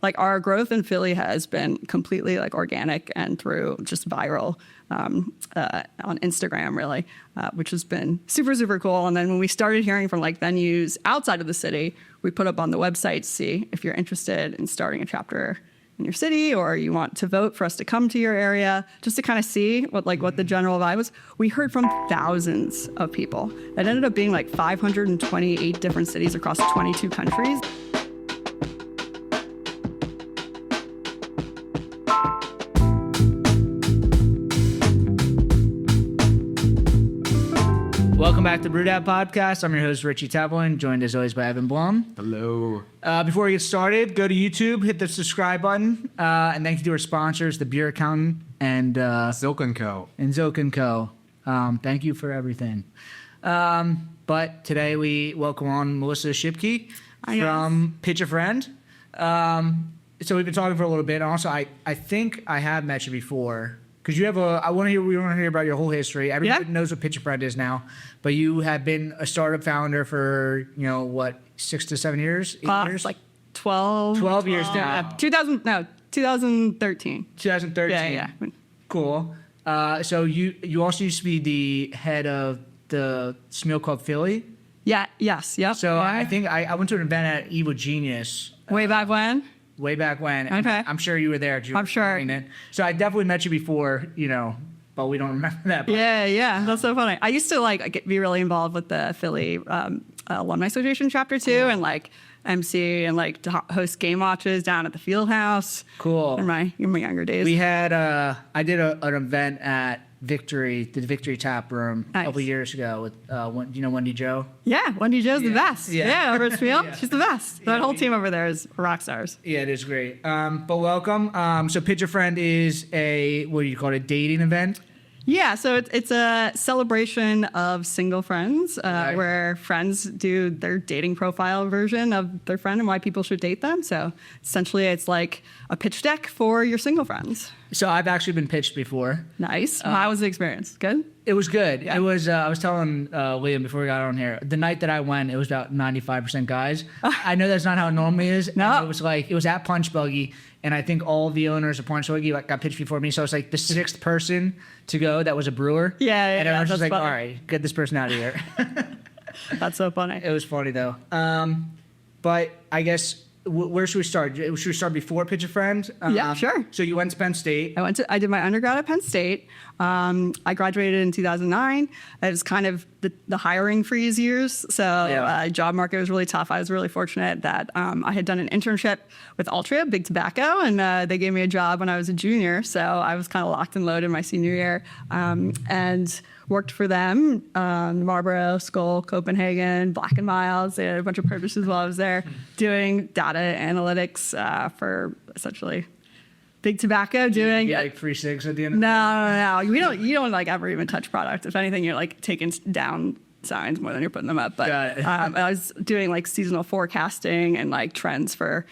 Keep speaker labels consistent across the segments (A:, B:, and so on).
A: Like our growth in Philly has been completely like organic and through just viral on Instagram, really, which has been super, super cool. And then when we started hearing from like venues outside of the city, we put up on the website to see if you're interested in starting a chapter in your city or you want to vote for us to come to your area, just to kind of see what the general vibe was. We heard from thousands of people. It ended up being like 528 different cities across 22 countries.
B: Welcome back to Brew Podcast. I'm your host, Richie Tevlin, joined as always by Evan Blum.
C: Hello.
B: Before we get started, go to YouTube, hit the subscribe button, and thank you to our sponsors, The Beer Accountant and
C: Zilk & Co.
B: And Zilk & Co. Thank you for everything. But today we welcome on Melissa Schipke from Pitch a Friend. So we've been talking for a little bit. Also, I think I have met you before. Because we want to hear about your whole history. Everybody knows what Pitch a Friend is now, but you have been a startup founder for 6 to 7 years, 8 years,
A: like 12
B: years now.
A: 2013.
B: 2013.
A: Yeah.
B: Cool. So you also used to be the head of the Smeal Club Philly.
A: Yeah. Yes. Yep.
B: So
A: yeah.
B: I think I went to an event at Evil Genius.
A: Way back when.
B: Way back when.
A: Okay.
B: I'm sure you were there.
A: I'm sure.
B: So I definitely met you before, but we don't remember that. But.
A: Yeah. That's so funny. I used to be really involved with the Philly Alumni Association chapter too, and MC and to host game watches down at the Field House.
B: Cool.
A: In my younger days.
B: We had I did an event at Victory, the Victory Tap Room a couple years ago with Wendy Jo.
A: Yeah, Wendy Jo's the best. Yeah, over at Smeal, she's the best. That whole team over there is rock stars.
B: Yeah, it is great. But welcome. So Pitch a Friend is a dating event.
A: Yeah, so it's a celebration of single friends where friends do their dating profile version of their friend and why people should date them. So essentially it's like a pitch deck for your single friends.
B: So I've actually been pitched before.
A: Nice. How was the experience? Good?
B: It was good.
A: Yeah.
B: It was. I was telling William before we got on here, the night that I went, it was about 95% guys. I know that's not how it normally is.
A: No.
B: It was at Punch Buggy, and I think all the owners of Punch Buggy got pitched before me. So I was like the sixth person to go that was a brewer.
A: Yeah.
B: And I was just like,
A: funny.
B: all right, get this person out of here.
A: That's so funny.
B: It was funny though. But I guess. Where should we start? Should we start before Pitch a Friend?
A: Yeah, sure.
B: So you went to Penn State.
A: I did my undergrad at Penn State. I graduated in 2009. It was kind of the hiring freeze years. So job market was really tough. I was really fortunate that I had done an internship with Altria, Big Tobacco, and they gave me a job when I was a junior. So I was kind of locked and loaded my senior year and worked for them, Marlboro, Skoal, Copenhagen, Black & Miles. They had a bunch of purchases while I was there doing data analytics for essentially Big Tobacco doing.
B: Yeah, like 3 6 at the end.
A: No. You don't ever even touch product. If anything, you're taking down signs more than you're putting them up. But I was doing seasonal forecasting and trends for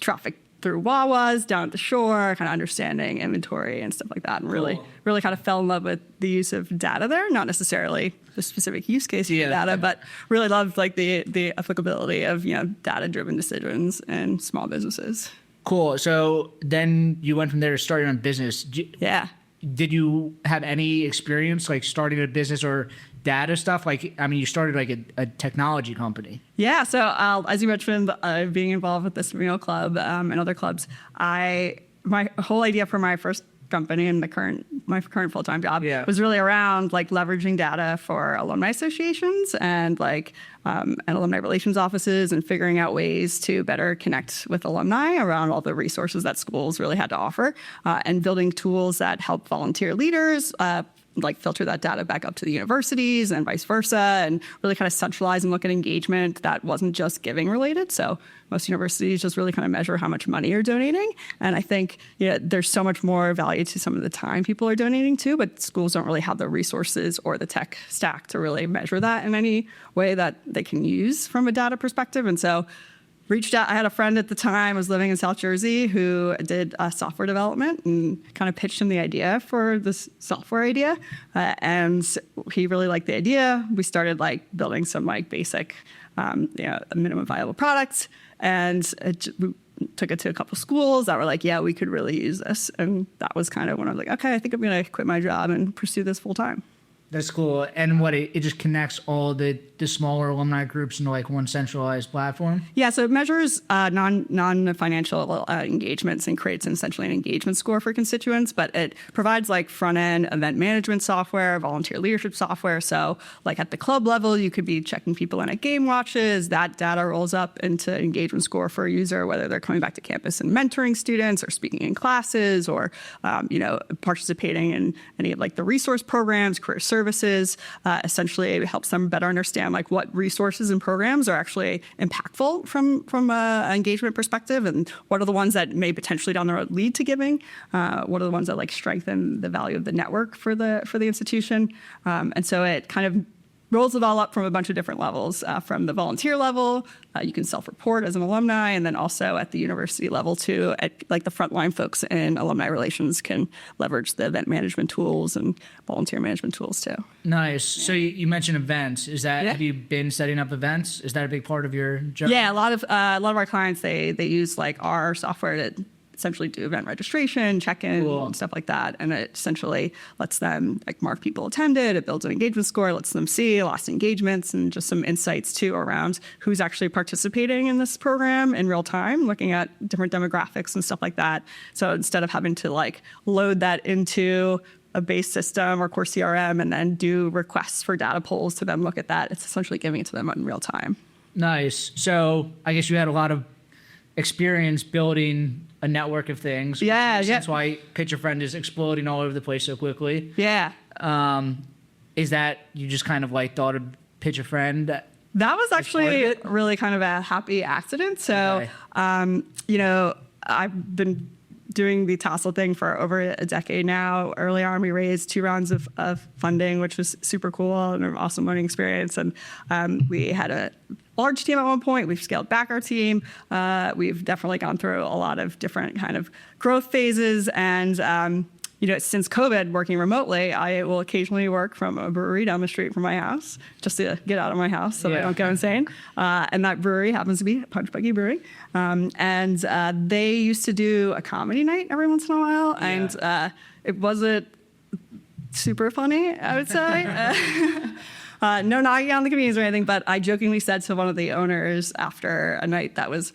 A: traffic through Wawas down at the shore, kind of understanding inventory and stuff like that, and really kind of fell in love with the use of data there. Not necessarily the specific use case of data, but really loved the applicability of data-driven decisions in small businesses.
B: Cool. So then you went from there to start your own business.
A: Yeah.
B: Did you have any experience starting a business or data stuff? You started a technology company.
A: Yeah. So as you mentioned, being involved with the Smeal Club and other clubs, my whole idea for my first company and my current full-time job was really around leveraging data for alumni associations and alumni relations offices and figuring out ways to better connect with alumni around all the resources that schools really had to offer and building tools that help volunteer leaders filter that data back up to the universities and vice versa, and really kind of centralize and look at engagement that wasn't just giving related. So most universities just really kind of measure how much money you're donating. And I think there's so much more value to some of the time people are donating to, but schools don't really have the resources or the tech stack to really measure that in any way that they can use from a data perspective. And so reached out. I had a friend at the time, was living in South Jersey, who did software development and kind of pitched him the idea for this software idea. And he really liked the idea. We started building some basic minimum viable products. And took it to a couple schools that were like, yeah, we could really use this. And that was kind of when I was like, okay, I think I'm going to quit my job and pursue this full time.
B: That's cool. And it just connects all the smaller alumni groups into like one centralized platform?
A: Yeah, so it measures non-financial engagements and creates essentially an engagement score for constituents, but it provides like front-end event management software, volunteer leadership software. So like at the club level, you could be checking people in at game watches. That data rolls up into engagement score for a user, whether they're coming back to campus and mentoring students or speaking in classes or, participating in any of like the resource programs, career services. Essentially, it helps them better understand like what resources and programs are actually impactful from an engagement perspective, and what are the ones that may potentially down the road lead to giving. What are the ones that like strengthen the value of the network for the institution. And so it kind of rolls it all up from a bunch of different levels. From the volunteer level, you can self-report as an alumni, and then also at the university level too, at like the frontline folks in alumni relations can leverage the event management tools and volunteer management tools too.
B: Nice. Yeah. So you mentioned events. Is that have you been setting up events? Is that a big part of your job?
A: Yeah, a lot of our clients they use like our software to essentially do event registration, check-in, and stuff like that. And it essentially lets them like mark people attended. It builds an engagement score, lets them see lost engagements, and just some insights too around who's actually participating in this program in real time, looking at different demographics and stuff like that. So instead of having to like load that into a base system or core CRM and then do requests for data polls to then look at that, it's essentially giving it to them in real time.
B: Nice. So I guess you had a lot of experience building a network of things.
A: Yeah.
B: That's why Pitch a Friend is exploding all over the place so quickly.
A: Yeah.
B: Is that you just kind of like thought of Pitch a Friend?
A: That was actually really kind of a happy accident. So, I've been doing the Tassel thing for over a decade now. Early on, we raised 2 rounds of funding, which was super cool and an awesome learning experience. And we had a large team at one point. We've scaled back our team. We've definitely gone through a lot of different kind of growth phases. And, since COVID, working remotely, I will occasionally work from a brewery down the street from my house just to get out of my house so I don't go insane. And that brewery happens to be Buggy Brewing. And they used to do a comedy night every once in a while. Yeah. And it wasn't super funny, I would say. No knocking on the comedians or anything, but I jokingly said to one of the owners after a night that was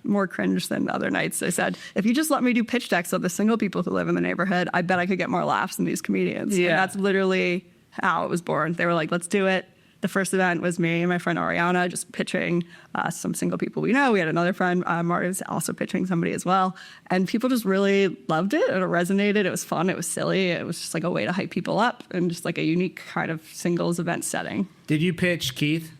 A: more cringe than other nights, I said, if you just let me do pitch decks of the single people who live in the neighborhood, I bet I could get more laughs than these comedians. Yeah. And that's literally how it was born. They were like, let's do it. The first event was me and my friend Ariana just pitching some single people we know. We had another friend, Marty's, also pitching somebody as well. And people just really loved it. And it resonated. It was fun. It was silly. It was just like a way to hype people up and just like a unique kind of singles event setting.
B: Did you pitch Keith?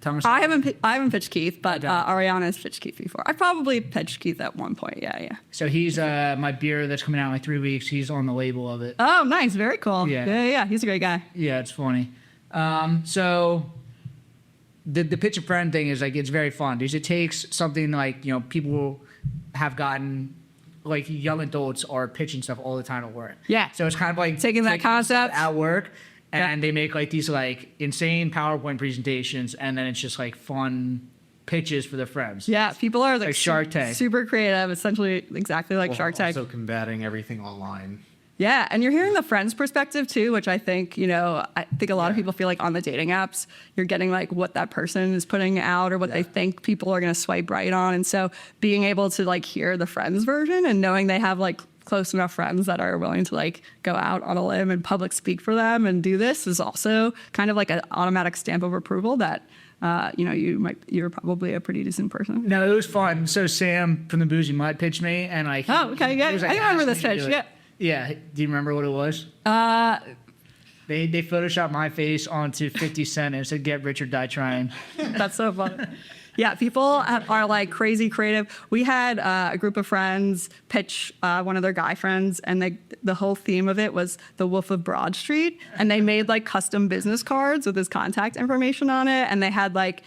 A: I haven't pitched Keith, but Ariana's pitched Keith before. I probably pitched Keith at one point. Yeah.
B: So he's my beer that's coming out in like 3 weeks. He's on the label of it.
A: Oh, nice. Very cool. Yeah. He's a great guy.
B: Yeah, it's funny. So the Pitch a Friend thing is like, it's very fun because it takes something like, people have gotten, like young adults are pitching stuff all the time at work.
A: Yeah.
B: So it's kind of like
A: taking that concept
B: at work and they make like these like insane PowerPoint presentations and then it's just like fun pitches for their friends.
A: Yeah. People are
B: like Shark Tank.
A: Super creative, essentially exactly like Shark Tank.
C: Also combating everything online.
A: Yeah, and you're hearing the friends' perspective too, which I think, I think a lot of people feel like on the dating apps, you're getting like what that person is putting out or what they think people are going to swipe right on. And so being able to like hear the friends version and knowing they have like close enough friends that are willing to like go out on a limb and public speak for them and do this is also kind of like an automatic stamp of approval that you're probably a pretty decent person.
B: No, it was fun. So Sam from the Boozy Mud pitched me and like,
A: oh, okay, yeah, I remember this pitch. Yeah.
B: Yeah. Do you remember what it was? They photoshopped my face onto 50 Cent and said, "Get rich or die trying."
A: That's so funny. Yeah, people are like crazy creative. We had a group of friends pitch one of their guy friends, and the whole theme of it was the Wolf of Broad Street, and they made like custom business cards with his contact information on it, and they had like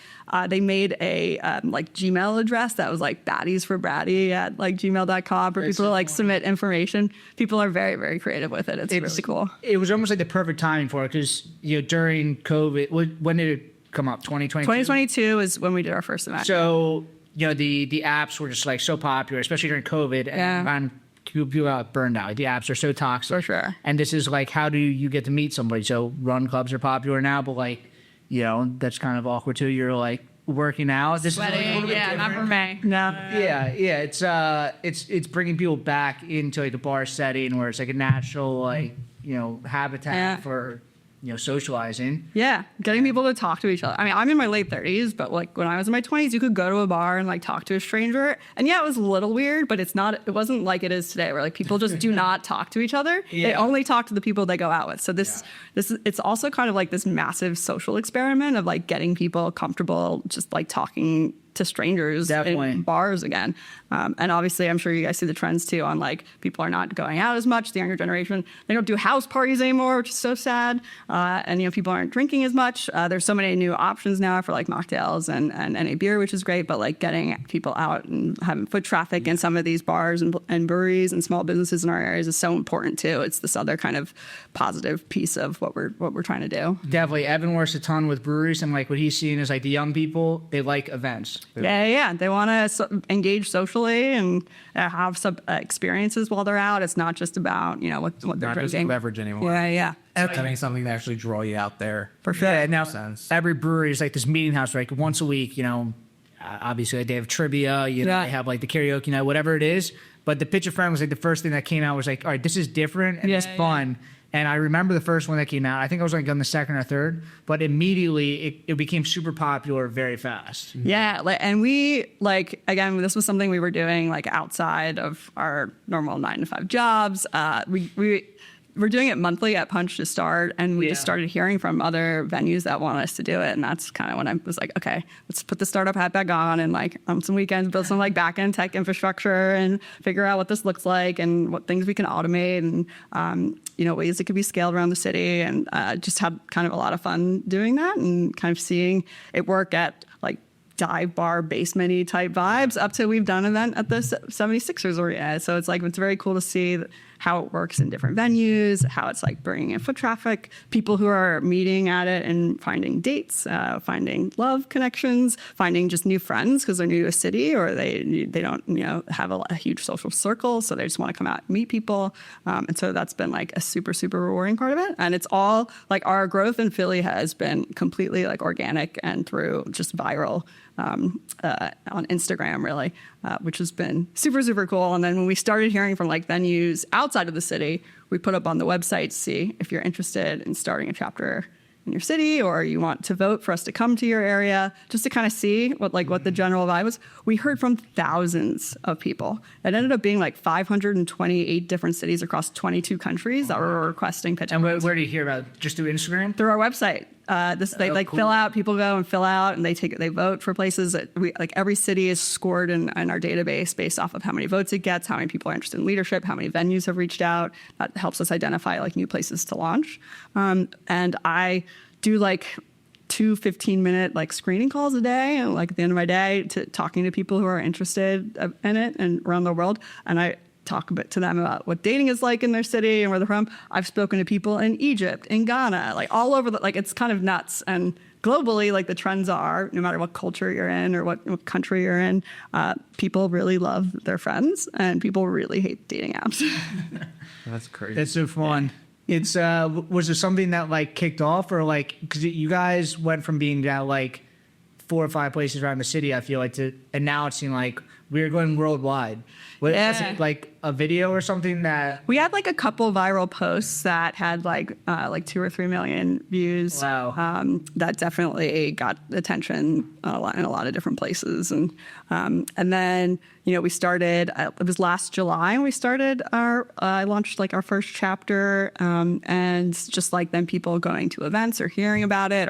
A: they made a like Gmail address that was like baddiesforbratty at like gmail.com for people to like submit information. People are very, very creative with it. It's really cool.
B: It was almost like the perfect timing for it because during COVID, when did it come up? 2022?
A: 2022 is when we did our first event.
B: So the apps were just like so popular, especially during COVID, and people got burned out. Like, the apps are so toxic.
A: For sure.
B: And this is like, how do you get to meet somebody? So run clubs are popular now, but like, that's kind of awkward too. You're like working out. This
A: Sweating,
B: is like a little bit different.
A: not for me. No.
B: Yeah. It's bringing people back into like the bar setting where it's like a natural habitat for socializing.
A: Yeah, getting people to talk to each other. I mean, I'm in my late 30s, but like when I was in my 20s, you could go to a bar and like talk to a stranger. And yeah, it was a little weird, but it wasn't like it is today where like people just do not talk to each other. Yeah. They only talk to the people they go out with. So it's also kind of like this massive social experiment of like getting people comfortable just like talking to strangers in bars again. And obviously, I'm sure you guys see the trends too on like people are not going out as much. The younger generation, they don't do house parties anymore, which is so sad. And people aren't drinking as much. There's so many new options now for like mocktails and NA beer, which is great. But like getting people out and having foot traffic in some of these bars and breweries and small businesses in our areas is so important too. It's this other kind of positive piece of what we're trying to do.
B: Definitely, Evan works a ton with breweries, and like what he's seeing is like the young people, they like events.
A: Yeah. They want to engage socially and have some experiences while they're out. It's not just about what they're
C: not
A: drinking.
C: just beverage anymore.
A: Yeah.
C: It's having something to actually draw you out there.
B: For sure. Yeah, now
C: sense.
B: Every brewery is like this meeting house, like once a week. Obviously like they have trivia. They have like the karaoke night, whatever it is. But the Pitch a Friend was like the first thing that came out was like, all right, this is different and it's fun. And I remember the first one that came out. I think I was like on the second or third, but immediately it became super popular very fast.
A: Yeah, and we again, this was something we were doing like outside of our normal 9-to-5 jobs. We're doing it monthly at Punch to start, and we just started hearing from other venues that want us to do it, and that's kind of when I was like, okay, let's put the startup hat back on and like on some weekends build some like back-end tech infrastructure and figure out what this looks like and what things we can automate and ways it could be scaled around the city, and just had kind of a lot of fun doing that and kind of seeing it work at like dive bar basement-y type vibes up to we've done an event at the 76ers area. So it's very cool to see how it works in different venues, how it's like bringing in foot traffic, people who are meeting at it and finding dates, finding love connections, finding just new friends because they're new to a city or they don't have a huge social circle, so they just want to come out and meet people. And so that's been like a super, super rewarding part of it. And it's all like our growth in Philly has been completely like organic and through just viral on Instagram, really, which has been super, super cool. And then when we started hearing from like venues outside of the city, we put up on the website to see if you're interested in starting a chapter in your city or you want to vote for us to come to your area, just to kind of see what the general vibe was. We heard from thousands of people. It ended up being like 528 different cities across 22 countries that were requesting pitch.
B: And where do you hear about it? Just through Instagram?
A: Through our website. They
B: cool.
A: fill out. People go and fill out, and they vote for places. Every city is scored in our database based off of how many votes it gets, how many people are interested in leadership, how many venues have reached out. That helps us identify like new places to launch. And I do like 2 15-minute like screening calls a day, and like at the end of my day, to talking to people who are interested in it and around the world, and I talk a bit to them about what dating is like in their city and where they're from. I've spoken to people in Egypt, in Ghana, like all over it's kind of nuts. And globally, like the trends are, no matter what culture you're in or what country you're in, people really love their friends and people really hate dating apps.
C: That's crazy.
B: That's so fun. It's was there something that like kicked off, or like, because you guys went from being down like 4 or 5 places around the city, I feel like, and now it seemed like we're going worldwide. Was it like a video or something that
A: we had like a couple viral posts that had like 2 or 3 million views?
B: Wow.
A: That definitely got attention in a lot of different places, and then we started. It was last July, and we started I launched like our first chapter, and just like then people going to events or hearing about it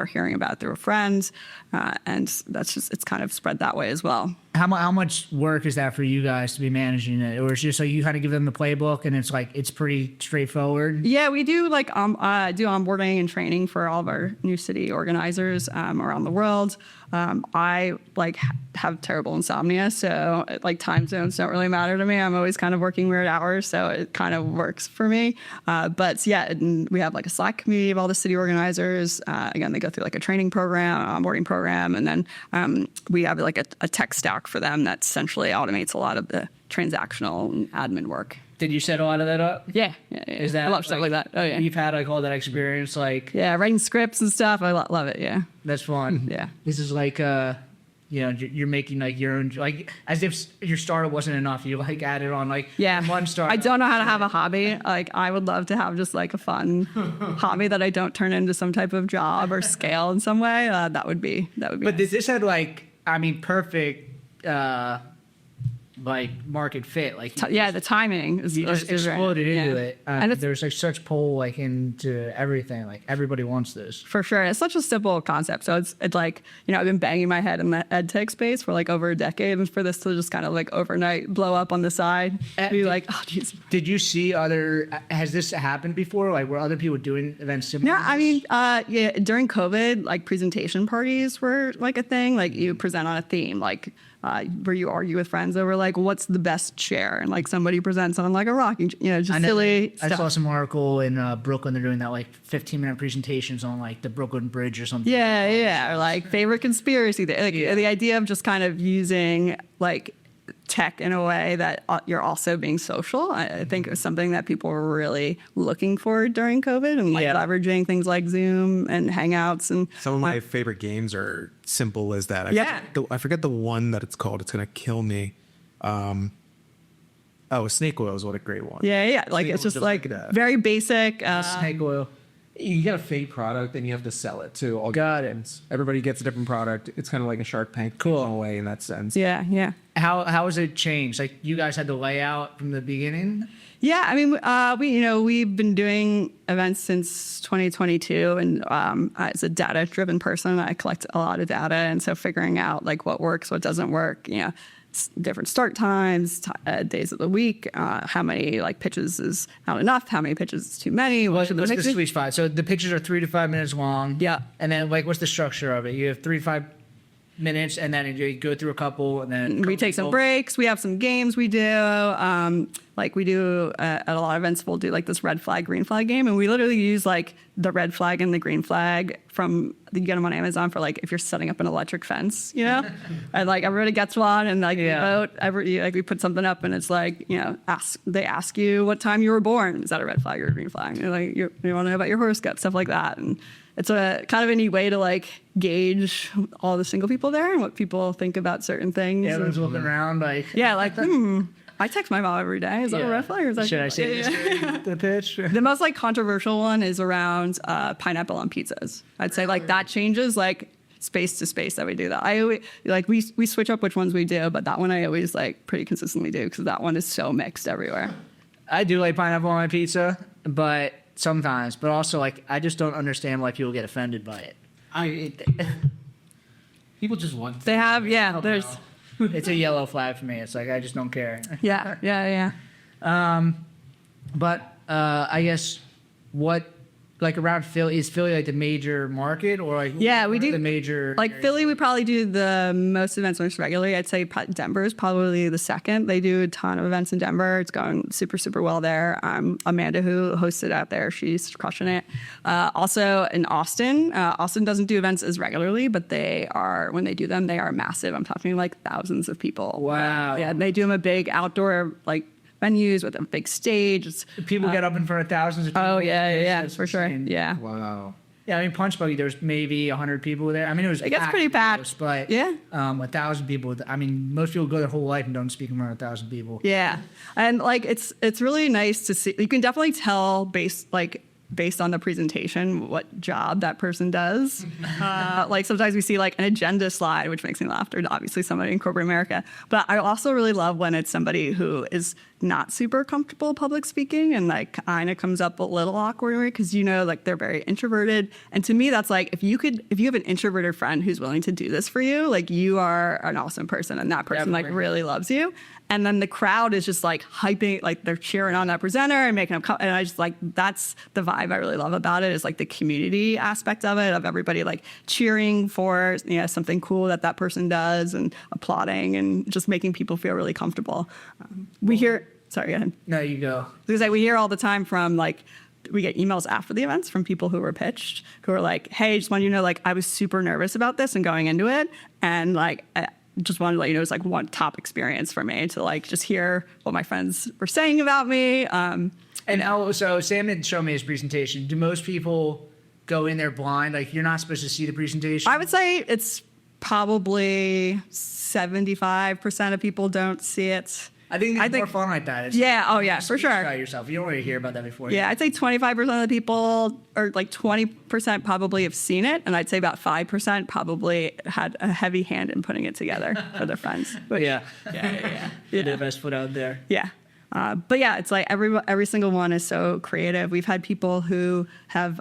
A: through friends, and it's kind of spread that way as well.
B: How much work is that for you guys to be managing it, or it's just like you kind of give them the playbook and it's like it's pretty straightforward?
A: Yeah, we do like do onboarding and training for all of our new city organizers around the world. I like have terrible insomnia, so like time zones don't really matter to me. I'm always kind of working weird hours, so it kind of works for me. But yeah, and we have like a Slack community of all the city organizers. Again, they go through like a training program, an onboarding program, and then we have like a tech stack tech for them that essentially automates a lot of the transactional and admin work.
B: Did you set a lot of that up?
A: Yeah.
B: Is that
A: I love stuff like that. Oh yeah.
B: You've had like all that experience, like
A: Yeah, writing scripts and stuff. I love it. Yeah.
B: that's fun.
A: Yeah.
B: This is like you're making like your own, like as if your startup wasn't enough. You like added on like
A: Yeah.
B: one startup.
A: I don't know how to have a hobby. Like I would love to have just like a fun hobby that I don't turn into some type of job or scale in some way. That would be.
B: But
A: nice.
B: this had like, I mean, perfect like market fit. Like
A: Yeah, the timing is
B: you just
A: is right.
B: exploded into
A: Yeah.
B: it.
A: And it's
B: There's like such pull like into everything. Like everybody wants this.
A: for sure. It's such a simple concept. So it's like, I've been banging my head in the ed tech space for like over a decade, and for this to just kind of like overnight blow up on the side, be like, oh geez.
B: Did you see has this happened before? Like were other people doing events similar?
A: Yeah, I mean, yeah, during COVID, like presentation parties were like a thing. Like you present on a theme, like where you argue with friends over like what's the best chair, and like somebody presents on like a rocking, just silly
B: I
A: stuff.
B: saw some article in Brooklyn. They're doing that like 15-minute presentations on like the Brooklyn Bridge or something.
A: Yeah, or like favorite conspiracy. Like the idea of just kind of using like tech in a way that you're also being social. I think it was something that people were really looking for during COVID, and like leveraging things like Zoom and Hangouts. And
C: Some of my favorite games are simple as that.
A: Yeah.
C: I forget the one that it's called. It's going to kill me. Snake oil is what a great one.
A: yeah, like it's just like
C: that.
A: very basic.
B: Snake oil.
D: You get a fake product and you have to sell it too.
B: Got it.
D: Everybody gets a different product. It's kind of like a Shark Tank
B: Cool.
D: in a way in that sense.
A: Yeah.
B: How has it changed? Like you guys had the layout from the beginning.
A: Yeah, I mean, we've been doing events since 2022, and as a data-driven person, I collect a lot of data, and so figuring out like what works, what doesn't work, different start times, days of the week, how many like pitches is not enough, how many pitches is too many.
B: What's the sweet spot? So the pictures are 3 to 5 minutes long.
A: Yeah.
B: And then like what's the structure of it? You have 3 to 5 minutes, and then you go through a couple, and then
A: We take some breaks. We have some games we do. Like we do at a lot of events, we'll do like this red flag, green flag game. And we literally use like the red flag and the green flag you get them on Amazon for like if you're setting up an electric fence, and like everybody gets one, and like vote. Like we put something up, and it's like, they ask you what time you were born. Is that a red flag or a green flag? You're like, you want to know about your horoscope, stuff like that. And it's a kind of a neat way to like gauge all the single people there and what people think about certain things.
B: Yeah, everyone's looking around like.
A: Yeah, like, I text my mom every day. Is that a red flag? Or is that
B: Should I say the pitch?
A: The most like controversial one is around pineapple on pizzas. I'd say like that changes like space to space that we do that. I always like we switch up which ones we do, but that one I always like pretty consistently do because that one is so mixed everywhere.
B: I do like pineapple on my pizza, but sometimes, but also like I just don't understand why people get offended by it.
D: People just want.
A: They have there's
B: It's a yellow flag for me. It's like I just don't care.
A: yeah.
B: But I guess what like around Philly is Philly like the major market or like
A: Yeah, we
B: what are
A: do
B: the major
A: like Philly. We probably do the most events most regularly. I'd say Denver is probably the second. They do a ton of events in Denver. It's going super well there. Amanda, who hosted out there, she's crushing it. Also in Austin. Austin doesn't do events as regularly, but when they do them, they are massive. I'm talking like thousands of people.
B: Wow.
A: Yeah, they do them a big outdoor like venues with a big stage.
B: people get up in front of thousands of people.
A: Oh yeah,
B: That's
A: for sure.
B: insane.
A: Yeah.
D: Wow.
B: Yeah, I mean Punch Buggy, there's maybe 100 people there. I mean it
A: gets pretty packed.
B: but
A: Yeah.
B: 1,000 people. I mean most people go their whole life and don't speak in front of 1,000 people.
A: Yeah, and like it's really nice to see. You can definitely tell based on the presentation what job that person does. Like sometimes we see like an agenda slide, which makes me laugh. Or obviously somebody in corporate America. But I also really love when it's somebody who is not super comfortable public speaking and like kind of comes up a little awkwardly because like they're very introverted. And to me, that's like if you have an introverted friend who's willing to do this for you, like you are an awesome person, and that person like really loves you. And then the crowd is just like hyping, like they're cheering on that presenter and making them and I just like, that's the vibe I really love about it is like the community aspect of it, of everybody like cheering for something cool that person does and applauding and just making people feel really comfortable. Sorry, go ahead.
B: No, you go.
A: Because we hear all the time from like, we get emails after the events from people who were pitched who are like, hey, just want you to know, like I was super nervous about this and going into it. And like, just wanted to let you know it's like one top experience for me to like just hear what my friends were saying about me.
B: And so Sam didn't show me his presentation. Do most people go in there blind? Like, you're not supposed to see the presentation?
A: I would say it's probably 75% of people don't see it.
B: I think it's more fun like that. It's
A: Yeah. Oh, yeah, for sure.
B: Try yourself. You don't want to hear about that before.
A: Yeah, I'd say 25% of the people, or like 20% probably have seen it, and I'd say about 5% probably had a heavy hand in putting it together for their friends.
B: But yeah. The best foot out there.
A: Yeah. But yeah, it's like every single one is so creative. We've had people who have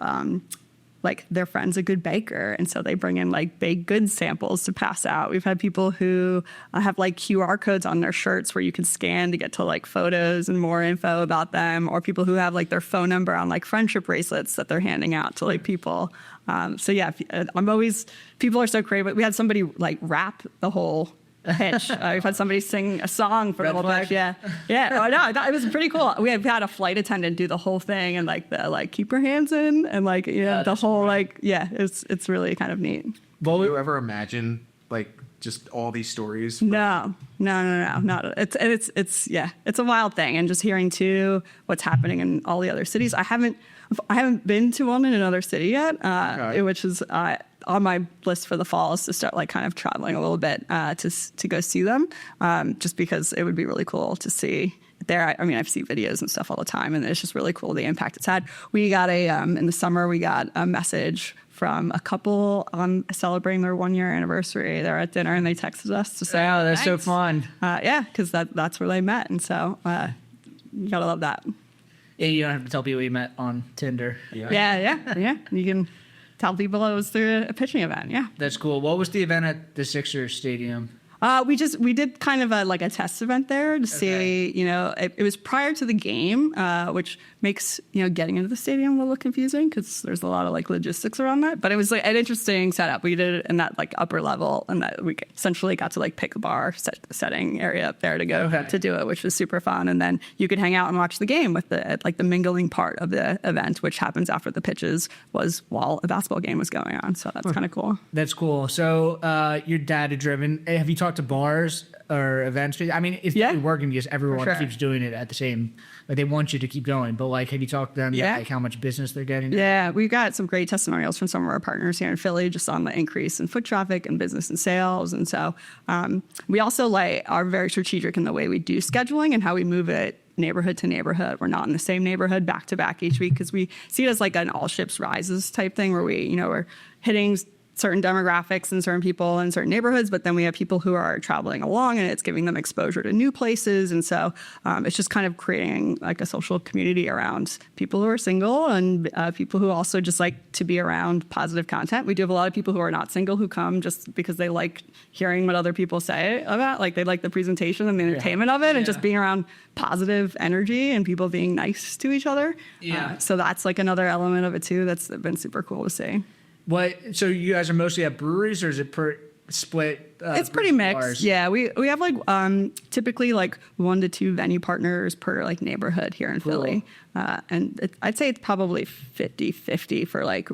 A: like their friend's a good baker, and so they bring in like baked goods samples to pass out. We've had people who have like QR codes on their shirts where you can scan to get to like photos and more info about them, or people who have like their phone number on like friendship bracelets that they're handing out to like people. So yeah, people are so creative. We had somebody like rap the whole pitch. We've had somebody sing a song for the whole pitch. Yeah. Oh, no, I thought it was pretty cool. We had a flight attendant do the whole thing and like the like keep your hands in and like the whole like it's really kind of neat.
C: Well, do you ever imagine like just all these stories?
A: No. Not it's a wild thing, and just hearing too what's happening in all the other cities. I haven't been to one in another city yet, which is on my list for the fall is to start like kind of traveling a little bit to go see them, just because it would be really cool to see there. I mean, I've seen videos and stuff all the time, and it's just really cool the impact it's had. We got in the summer we got a message from a couple celebrating their 1-year anniversary. They're at dinner and they texted us to say,
B: "Oh, that's
A: thanks."
B: so fun."
A: Because that's where they met, and so you gotta love that.
B: Yeah, you don't have to tell people you met on Tinder.
A: Yeah. You can tell people it was through a pitching event. Yeah.
B: That's cool. What was the event at the Sixers Stadium?
A: We did kind of a test event there to see, it was prior to the game, which makes, getting into the stadium a little confusing because there's a lot of like logistics around that. But it was like an interesting setup. We did it in that like upper level, and that we essentially got to like pick a bar setting area up there to go to do it, which was super fun. And then you could hang out and watch the game with the mingling part of the event, which happens after the pitches was while a basketball game was going on. So that's kind of cool.
B: That's cool. So you're data driven. Have you talked to bars or events? I mean, it's working because everyone keeps doing it at the same. Like they want you to keep going, but like, have you talked to them? Like how much business they're getting?
A: Yeah, we've got some great testimonials from some of our partners here in Philly, just on the increase in foot traffic and business and sales. And so we also are very strategic in the way we do scheduling and how we move it neighborhood to neighborhood. We're not in the same neighborhood back to back each week because we see it as like an all ships rises type thing where we're hitting certain demographics and certain people in certain neighborhoods, but then we have people who are traveling along and it's giving them exposure to new places. And so it's just kind of creating like a social community around people who are single and people who also just like to be around positive content. We do have a lot of people who are not single who come just because they like hearing what other people say about, like they like the presentation and the entertainment of it and just being around positive energy and people being nice to each other. So that's like another element of it too that's been super cool to see.
B: So you guys are mostly at breweries, or is it per split?
A: It's pretty mixed. Bars? Yeah, we have like typically like 1 to 2 venue partners per like neighborhood here in Philly, and I'd say it's probably 50-50 for like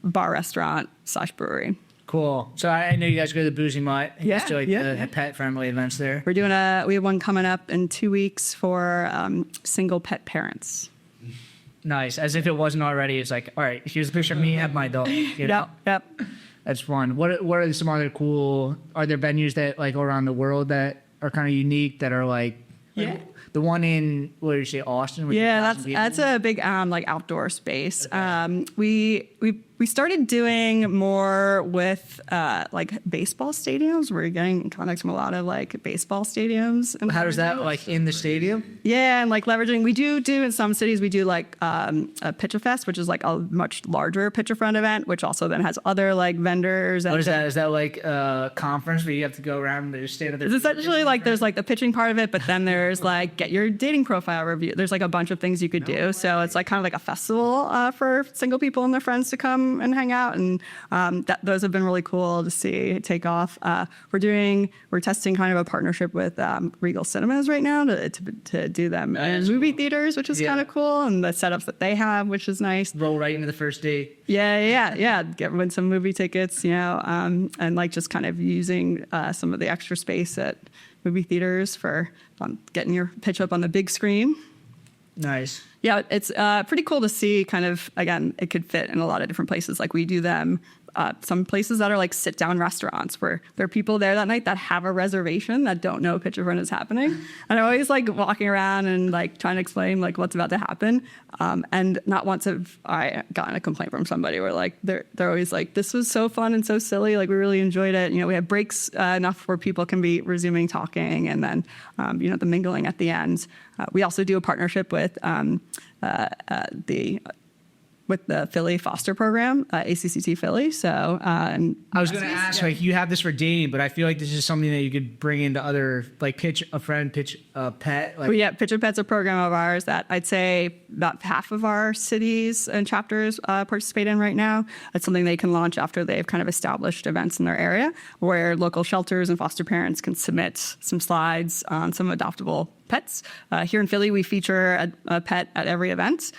A: bar restaurant / brewery.
B: Cool. So I know you guys go to the Boozy Mutt. The pet friendly events there.
A: We have one coming up in 2 weeks for single pet parents.
B: Nice. As if it wasn't already. It's like, all right, here's a picture of me and my dog.
A: Yep.
B: That's fun. What are some other cool? Are there venues that like around the world that are kind of unique that are like? The one in what did you say, Austin?
A: That's a big like outdoor space. We started doing more with like baseball stadiums. We're getting contacts from a lot of like baseball stadiums. And
B: how does that like in the stadium?
A: Yeah, and like leveraging. We do in some cities. We do like a Pitcher Fest, which is like a much larger pitcher front event, which also then has other like vendors. And
B: is that like a conference where you have to go around and just stand at their?
A: It's essentially like there's like the pitching part of it, but then there's like like get your dating profile review. There's like a bunch of things you could do. So it's like kind of like a festival for single people and their friends to come and hang out. And those have been really cool to see take off. We're testing kind of a partnership with Regal Cinemas right now to do them in movie theaters, which is kind of cool. And the setups that they have, which is nice.
B: Roll right into the first date.
A: Yeah. Win some movie tickets, and like just kind of using some of the extra space at movie theaters for getting your pitch up on the big screen.
B: Nice.
A: Yeah, it's pretty cool to see kind of, again, it could fit in a lot of different places. Like we do them, some places that are like sit-down restaurants where there are people there that night that have a reservation that don't know Pitch of Run is happening. And I'm always like walking around and like trying to explain like what's about to happen. And not once have I gotten a complaint from somebody where like they're always like, this was so fun and so silly. Like we really enjoyed it. We have breaks enough where people can be resuming talking and then, the mingling at the end. We also do a partnership with the Philly Foster Program, ACCT Philly. So,
B: I was going to ask, like, you have this for dating, but I feel like this is something that you could bring into other, like, pitch a friend, pitch a pet. Like,
A: Pitch a Pet's a program of ours that I'd say about half of our cities and chapters participate in right now. It's something they can launch after they've kind of established events in their area, where local shelters and foster parents can submit some slides on some adoptable pets. Here in Philly, we feature a pet at every event.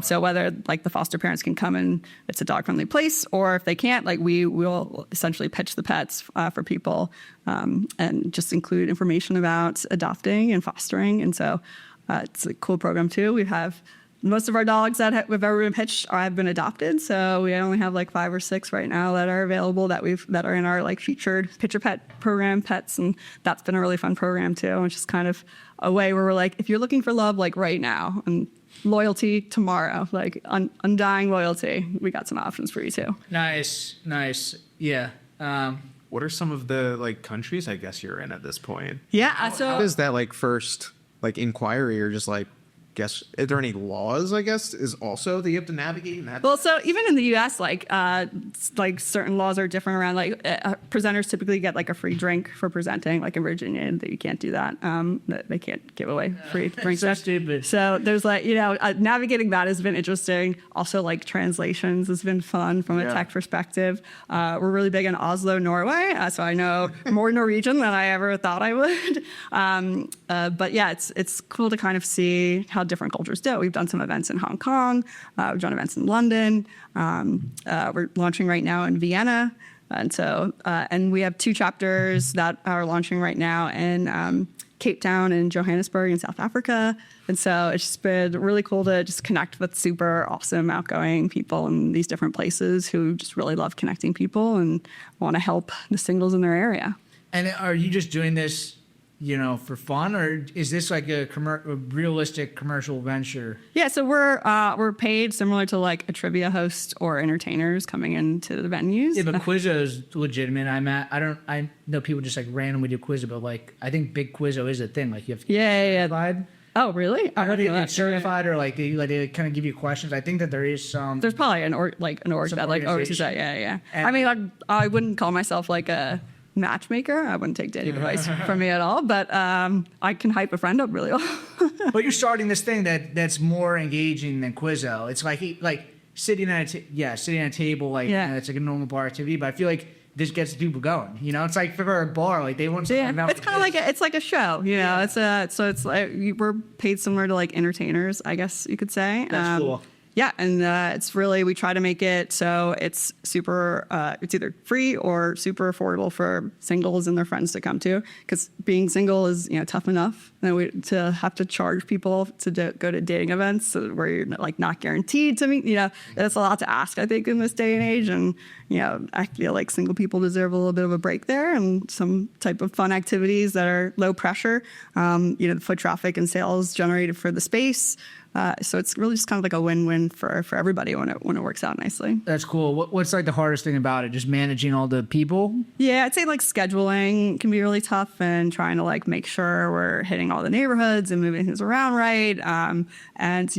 A: So whether like the foster parents can come and it's a dog-friendly place, or if they can't, like we will essentially pitch the pets for people and just include information about adopting and fostering. And so it's a cool program too. We have most of our dogs that we've ever been pitched have been adopted. So we only have like 5 or 6 right now that are available that are in our like featured Pitch a Pet program pets. And that's been a really fun program too. Which is kind of a way where we're like, if you're looking for love like right now and loyalty tomorrow, like undying loyalty, we got some options for you too.
B: Nice. Yeah.
C: What are some of the like countries I guess you're in at this point?
A: Yeah. So
C: How is that like first like inquiry or just like guess, are there any laws, I guess, is also that you have to navigate in that?
A: Well, so even in the U.S., like certain laws are different around, like presenters typically get like a free drink for presenting, like in Virginia, that you can't do that. They can't give away free drinks.
B: So stupid.
A: So there's like, navigating that has been interesting. Also like translations has been fun from a tech perspective. We're really big in Oslo, Norway. So I know more Norwegian than I ever thought I would. But yeah, it's cool to kind of see how different cultures do. We've done some events in Hong Kong. We've done events in London. We're launching right now in Vienna. And we have 2 chapters that are launching right now in Cape Town and Johannesburg in South Africa. And so it's just been really cool to just connect with super awesome, outgoing people in these different places who just really love connecting people and want to help the singles in their area.
B: And are you just doing this, for fun, or is this like a realistic commercial venture? Yeah,
A: so we're paid similar to like a trivia host or entertainers coming into the venues.
B: Yeah, but Quizzo is legitimate. I know people just like randomly do Quizzo, but like I think big Quizzo is a thing. Like you have to
A: get
B: certified.
A: Oh, really?
B: I know they get certified, or like they kind of give you questions. I think that there is some.
A: There's probably an org that like oversees that. Yeah. I mean, I wouldn't call myself like a matchmaker. I wouldn't take dating advice from me at all, but I can hype a friend up really well.
B: But you're starting this thing that's more engaging than Quizzo. It's like sitting at a table, like it's like a normal bar activity. But I feel like this gets people going. It's like for a bar, like they want to.
A: Yeah, it's kind of like it's like a show. It's like we're paid similar to like entertainers, I guess you could say.
B: That's cool.
A: Yeah, and it's really, we try to make it so it's super, it's either free or super affordable for singles and their friends to come to. Because being single is, tough enough. And to have to charge people to go to dating events where you're like not guaranteed to meet, that's a lot to ask, I think, in this day and age. And, I feel like single people deserve a little bit of a break there and some type of fun activities that are low pressure. The foot traffic and sales generated for the space. So it's really just kind of like a win-win for everybody when it works out nicely.
B: That's cool. What's like the hardest thing about it? Just managing all the people?
A: Yeah, I'd say like scheduling can be really tough, and trying to like make sure we're hitting all the neighborhoods and moving things around right. And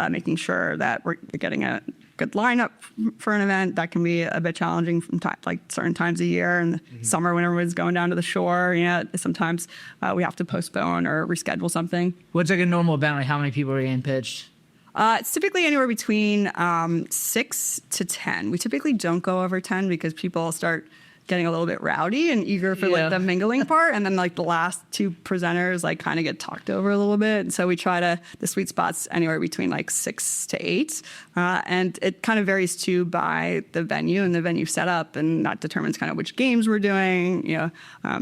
A: making sure that we're getting a good lineup for an event. That can be a bit challenging from like certain times of year. In the summer, when everyone's going down to the shore, sometimes we have to postpone or reschedule something.
B: What's like a normal event? Like how many people are getting pitched?
A: It's typically anywhere between 6 to 10. We typically don't go over 10 because people start getting a little bit rowdy and eager for like the mingling part, and then like the last two presenters like kind of get talked over a little bit. And so we try to, the sweet spot's anywhere between like 6 to 8, and it kind of varies too by the venue and the venue setup, and that determines kind of which games we're doing,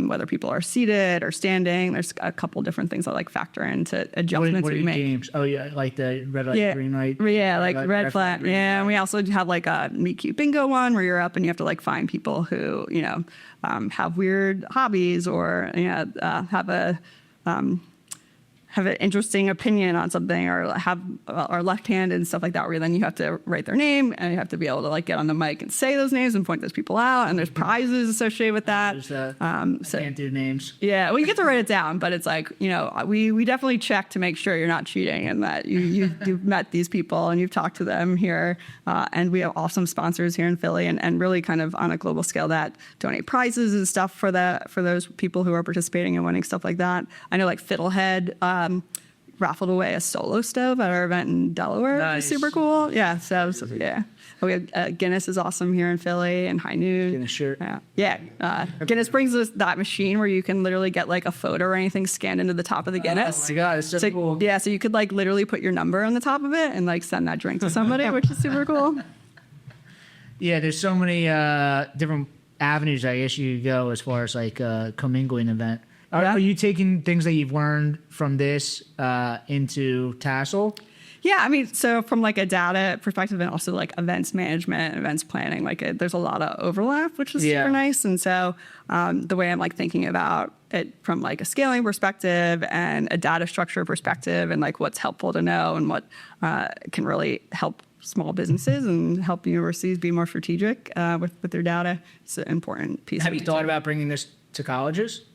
A: whether people are seated or standing. There's a couple different things that like factor into adjustments
B: what are
A: we
B: your
A: make.
B: games? Oh yeah, like the red light, green light.
A: Yeah, like red flag. Yeah, and we also have like a meet cute bingo one where you're up and you have to like find people who have weird hobbies or have an interesting opinion on something or have are left-handed and stuff like that, where then you have to write their name and you have to be able to like get on the mic and say those names and point those people out, and there's prizes associated with that.
B: I can't do names.
A: Yeah, well, you get to write it down, but it's like, we definitely check to make sure you're not cheating and that you've met these people and you've talked to them here. And we have awesome sponsors here in Philly and really kind of on a global scale that donate prizes and stuff for those people who are participating and winning stuff like that. I know like Fiddlehead raffled away a solo stove at our event in Delaware.
B: Nice.
A: Which is super cool. Yeah, so yeah. We have Guinness is awesome here in Philly and High Noon.
B: Guinness shirt.
A: Yeah. Guinness brings us that machine where you can literally get like a photo or anything scanned into the top of the Guinness.
B: Oh my God, it's so cool.
A: Yeah, so you could like literally put your number on the top of it and like send that drink to somebody, which is super cool.
B: Yeah, there's so many different avenues I guess you could go as far as like a commingling event. Are you taking things that you've learned from this into Tassel?
A: Yeah, I mean, so from like a data perspective and also like events management, events planning, there's a lot of overlap, which is super nice. And so the way I'm like thinking about it from like a scaling perspective and a data structure perspective and like what's helpful to know and what can really help small businesses and help universities be more strategic with their data. It's an important piece.
B: Have you thought about bringing this to colleges?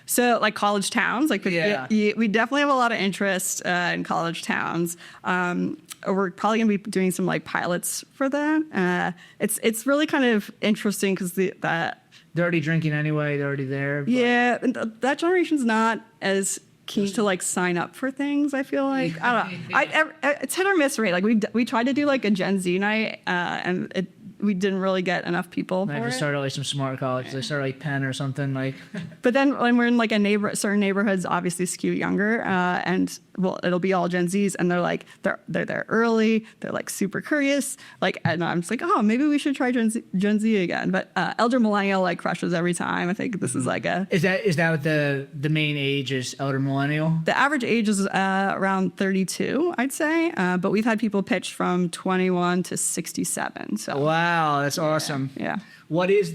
A: So like college towns, we definitely have a lot of interest in college towns. We're probably gonna be doing some like pilots for that. It's really kind of interesting because they're
B: already drinking anyway. They're already there. But.
A: Yeah, and that generation's not as keen to like sign up for things. I feel like I don't know. It's hit or miss rate. Like we tried to do like a Gen Z night, and we didn't really get enough people for it.
B: They started like some smart colleges. They started like Penn or something like.
A: But then when we're in like certain neighborhoods obviously skew younger, and it'll be all Gen Zs, and they're there early. They're like super curious. And I'm just like, oh, maybe we should try Gen Z again. But elder millennial like crushes every time. I think this is like a.
B: Is that what the main age is? Elder millennial.
A: The average age is around 32, I'd say. But we've had people pitch from 21 to 67. So.
B: Wow, that's awesome.
A: Yeah.
B: What is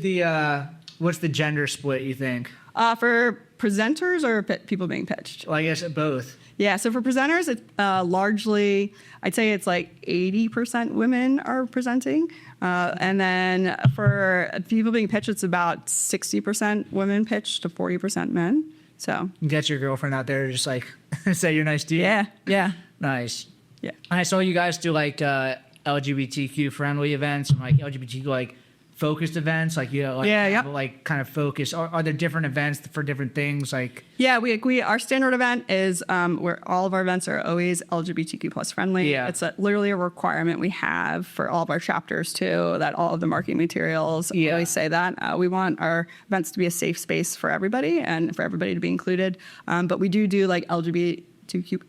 B: what's the gender split, you think?
A: For presenters or people being pitched?
B: Well, I guess both.
A: Yeah, so for presenters, it's largely, I'd say it's like 80% women are presenting. And then for people being pitched, it's about 60% women pitched to 40% men. So
B: you get your girlfriend out there to just like say you're nice to you.
A: Yeah.
B: Nice.
A: Yeah.
B: And I saw you guys do like LGBTQ friendly events and like LGBTQ like focused events, like like kind of focus. Are there different events for different things? Like
A: we our standard event is where all of our events are always LGBTQ plus friendly.
B: Yeah.
A: It's literally a requirement we have for all of our chapters too. That all of the marketing materials always say that we want our events to be a safe space for everybody and for everybody to be included. But we do like LGBTQ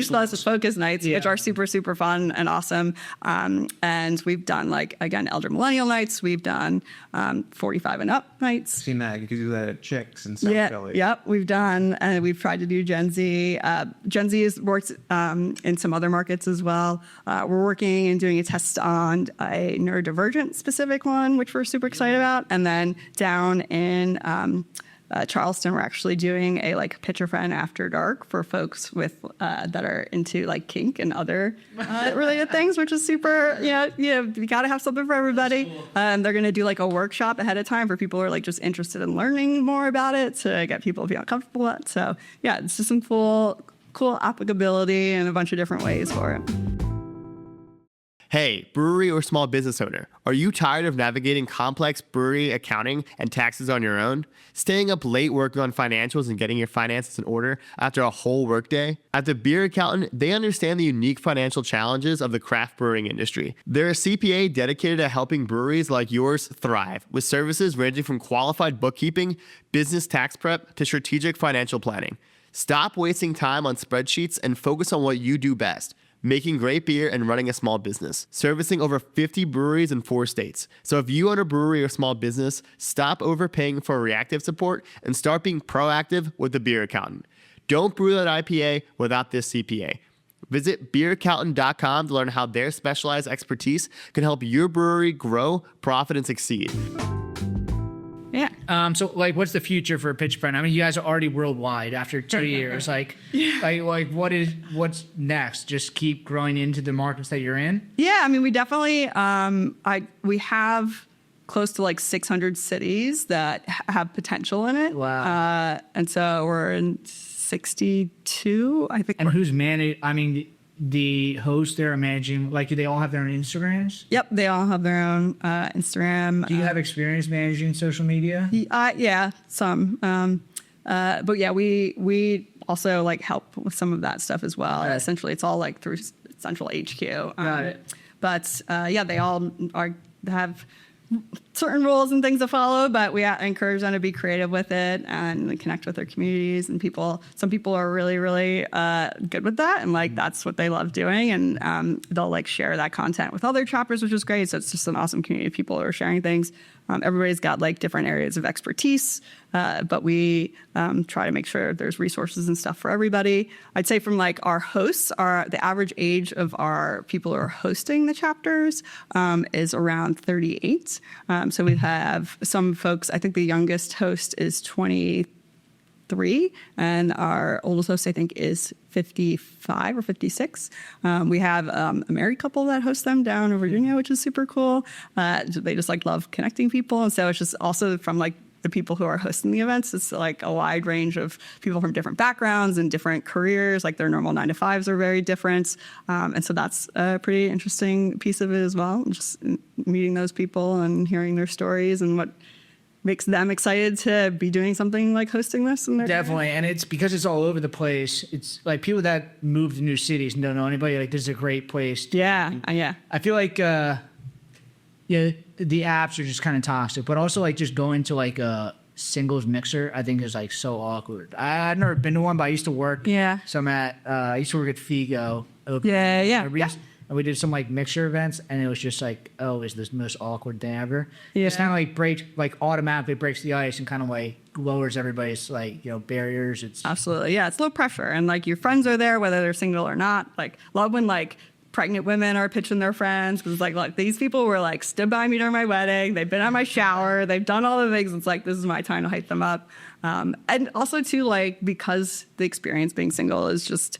A: plus focus nights, which are super, super fun and awesome. And we've done elder millennial nights. We've done 45 and up nights.
C: I've seen that. You could do that at Chicks in South Philly.
A: Yep, we've done, and we've tried to do Gen Z. Gen Z has worked in some other markets as well. We're working and doing a test on a neurodivergent specific one, which we're super excited about. And then down in Charleston, we're actually doing a pitcher friend after dark for folks with that are into like kink and other related things, which is super. You got to have something for everybody. Cool. They're going to do like a workshop ahead of time for people who are like just interested in learning more about it to get people to feel comfortable with it. So yeah, it's just some cool applicability in a bunch of different ways for it.
E: Hey, brewery or small business owner, are you tired of navigating complex brewery accounting and taxes on your own? Staying up late working on financials and getting your finances in order after a whole workday? At the Beer Accountant, they understand the unique financial challenges of the craft brewing industry. They're a CPA dedicated to helping breweries like yours thrive, with services ranging from qualified bookkeeping, business tax prep, to strategic financial planning. Stop wasting time on spreadsheets and focus on what you do best: making great beer and running a small business, servicing over 50 breweries in 4 states. So if you own a brewery or small business, stop overpaying for reactive support and start being proactive with the Beer Accountant. Don't brew that IPA without this CPA. Visit beeraccountant.com to learn how their specialized expertise can help your brewery grow, profit, and succeed.
A: Yeah.
B: So like, what's the future for Pitch Friend? I mean, you guys are already worldwide after 2 years. Like what's next? Just keep growing into the markets that you're in?
A: Yeah, I mean, we definitely, we have close to like 600 cities that have potential in it.
B: Wow.
A: And so we're in 62, I think.
B: And who's managing? I mean, the hosts there are managing, like, do they all have their own Instagrams?
A: Yep, they all have their own Instagram.
B: Do you have experience managing social media?
A: Yeah, some. But yeah, we also like help with some of that stuff as well.
B: Okay.
A: Essentially, it's all like through central HQ.
B: Got it.
A: But yeah, they all have certain rules and things to follow, but we encourage them to be creative with it and connect with their communities and people. Some people are really, really good with that, and like that's what they love doing, and they'll like share that content with other chapters, which is great. So it's just an awesome community of people who are sharing things. Everybody's got like different areas of expertise, but we try to make sure there's resources and stuff for everybody. I'd say from like our hosts, the average age of our people who are hosting the chapters is around 38. So we have some folks, I think the youngest host is 23, and our oldest host, I think, is 55 or 56. We have a married couple that hosts them down in Virginia, which is super cool. They just like love connecting people. And so it's just also from like the people who are hosting the events, it's like a wide range of people from different backgrounds and different careers. Like their normal 9-to-5s are very different. And so that's a pretty interesting piece of it as well. Just meeting those people and hearing their stories and what makes them excited to be doing something like hosting this. In their
B: Definitely. And it's because it's all over the place. It's like people that move to new cities and don't know anybody, like this is a great place.
A: Yeah. Yeah.
B: I feel like, yeah, the apps are just kind of toxic, but also like just going to like a singles mixer, I think is like so awkward. I've never been to one, but I used to work.
A: Yeah.
B: So I used to work at Figo.
A: Yeah.
B: And we did some like mixer events, and it was just like, oh, it's the most awkward thing ever.
A: Yeah.
B: It's kind of like automatically breaks the ice and kind of like lowers everybody's like, barriers. It's
A: Absolutely. Yeah. It's low pressure. And like your friends are there, whether they're single or not. Like love when like pregnant women are pitching their friends, because like these people were like stood by me during my wedding. They've been at my shower. They've done all the things. It's like, this is my time to hype them up. And also too, like, because the experience being single is just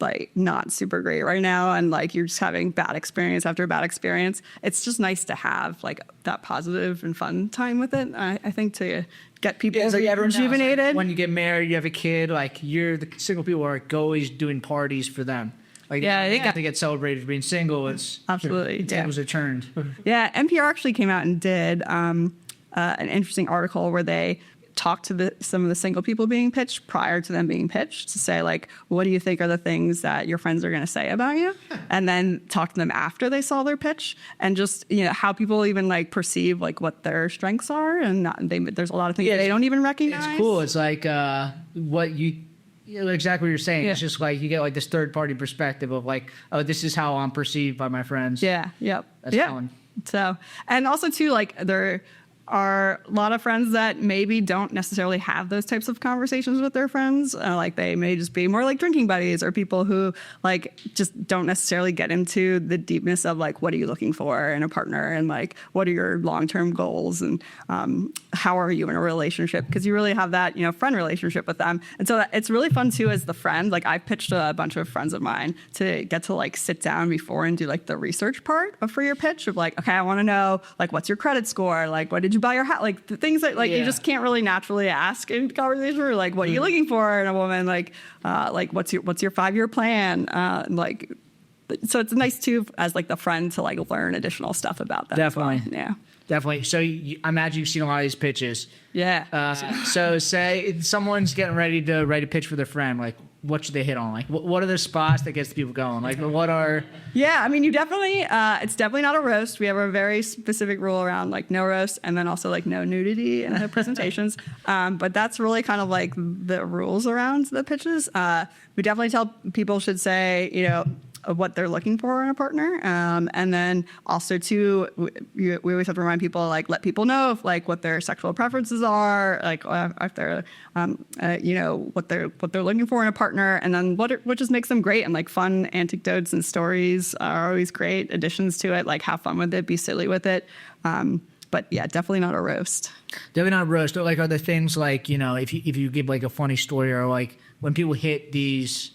A: like not super great right now, and like you're just having bad experience after bad experience, it's just nice to have like that positive and fun time with it. I think to get people rejuvenated.
B: Like, when you get married, you have a kid, like the single people are like always doing parties for them. Like,
A: Yeah, they got-
B: to get celebrated for being single. It's
A: Absolutely,
B: the
A: yeah.
B: tables are turned.
A: Yeah, NPR actually came out and did an interesting article where they talked to some of the single people being pitched prior to them being pitched to say, like, what do you think are the things that your friends are going to say about you? And then talk to them after they saw their pitch, and just, how people even like perceive like what there's strengths are. And there's a lot of things they don't even recognize.
B: It's cool. It's like what exactly what you're saying.
A: Yeah.
B: It's just like you get like this third party perspective of like, oh, this is how I'm perceived by my friends.
A: Yeah. Yep.
B: That's
A: yeah.
B: fun.
A: So, and also too, like there are a lot of friends that maybe don't necessarily have those types of conversations with their friends. Like they may just be more like drinking buddies, or people who like just don't necessarily get into the deepness of like, what are you looking for in a partner, and like, what are your long-term goals, and how are you in a relationship? Because you really have that, friend relationship with them. And so it's really fun too as the friend. Like I've pitched a bunch of friends of mine to get to like sit down before and do like the research part for your pitch of like, okay, I want to know like, what's your credit score? Like, what did you buy your house? Like the things that like you just can't really naturally ask in conversation, or like, what are you looking for in a woman? Like what's your 5-year plan? Like so it's nice too as like the friend to like learn additional stuff about them.
B: Definitely.
A: Yeah.
B: Definitely. So I imagine you've seen a lot of these pitches.
A: Yeah.
B: So say someone's getting ready to write a pitch for their friend, like what should they hit on? Like what are the spots that gets the people going? Like what are...
A: Yeah, I mean, you definitely, it's definitely not a roast. We have a very specific rule around like no roast and then also like no nudity in the presentations. But that's really kind of like the rules around the pitches. We definitely tell people should say, you know, what they're looking for in a partner. And then also too, we always have to remind people, like, let people know if, like what their sexual preferences are, like if they're, you know, what they're looking for in a partner, and then what just makes them great. And like fun anecdotes and stories are always great additions to it. Like have fun with it, be silly with it. But yeah, definitely not a roast.
B: Definitely not a roast. But like are there things like, you know, if you give like a funny story or like when people hit these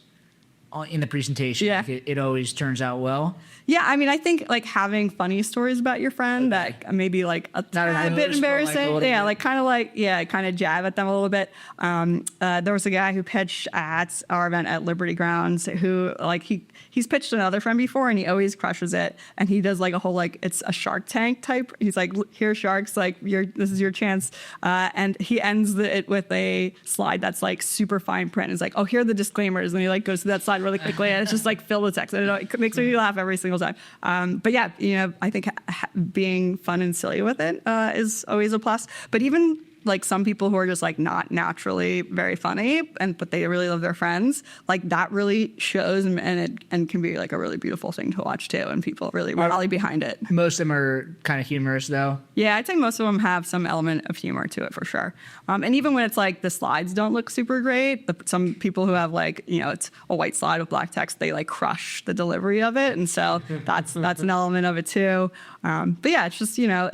B: in the presentation,
A: Yeah.
B: like it always turns out well.
A: Yeah, I mean, I think like having funny stories about your friend that maybe like a tad bit embarrassing. Like kind of jab at them a little bit. There was a guy who pitched at our event at Liberty Grounds who like he's pitched another friend before and he always crushes it. And he does like a whole like it's a Shark Tank type. He's like, here sharks, like this is your chance. And he ends it with a slide that's like super fine print. It's like, oh, here are the disclaimers, and he like goes to that slide really quickly and it's just like filled with text. I don't know, it makes me laugh every single time. But yeah, you know, I think being fun and silly with it is always a plus. But even like some people who are just like not naturally very funny, but they really love their friends, like that really shows and can be like a really beautiful thing to watch too, and people really rally behind it.
B: Most of them are kind of humorous though.
A: Yeah, I'd say most of them have some element of humor to it for sure. And even when it's like the slides don't look super great, some people who have like, you know, it's a white slide with black text, they like crush the delivery of it, and so that's an element of it too. But yeah, it's just, you know,